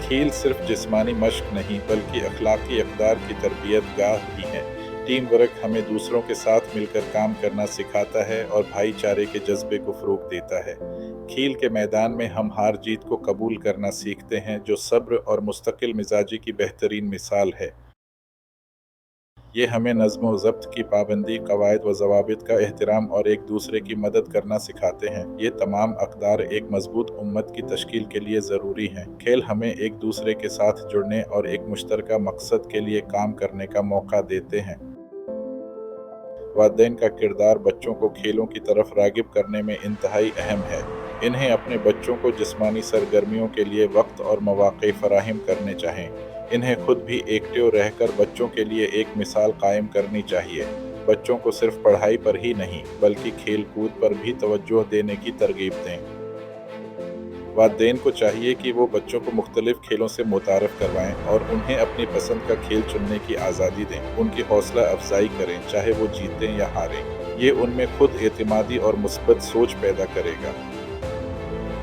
खेल सिर्फ जिस्मानी मश्क नहीं बल्कि अखलाकी अक़दार की तरबियत गाह भी है। टीम वर्क हमें दूसरों के साथ मिलकर काम करना सिखाता है और भाईचारे के जज्बे को फ़रोग़ देता है। खेल के मैदान में हम हार जीत को कबूल करना सीखते हैं, जो सब्र और मुस्तकिल मिजाजी की बेहतरीन मिसाल है। ये हमें नज़्म व ज़ब्त की पाबंदी, कवायद व ज़वाबित का एहतराम और एक दूसरे की मदद करना सिखाते हैं। ये तमाम अक़दार एक मज़बूत उम्मत की तश्कील के लिए ज़रूरी हैं। खेल हमें एक दूसरे के साथ जुड़ने और एक मुश्तरका मकसद के लिए काम करने का मौका देते हैं। वालिदैन का किरदार बच्चों को खेलों की तरफ राग़िब करने में इंतहाई अहम है। इन्हें अपने बच्चों को जिस्मानी सरगर्मियों के लिए वक्त और मौक़े फ़राहम करने चाहिए। इन्हें खुद भी एक्टिव रहकर बच्चों के लिए एक मिसाल कायम करनी चाहिए। बच्चों को सिर्फ पढ़ाई पर ही नहीं बल्कि खेल कूद पर भी तवज्जो देने की तरगीब दें। वालिदैन को चाहिए कि वो बच्चों को मुख्तलिफ खेलों से मुतारफ़ करवाएं और उन्हें अपनी पसंद का खेल चुनने की आज़ादी दें। उनकी हौसला अफजाई करें, चाहे वो जीतें या हारें। ये उनमें खुद एतमादी और मुस्बत सोच पैदा करेगा।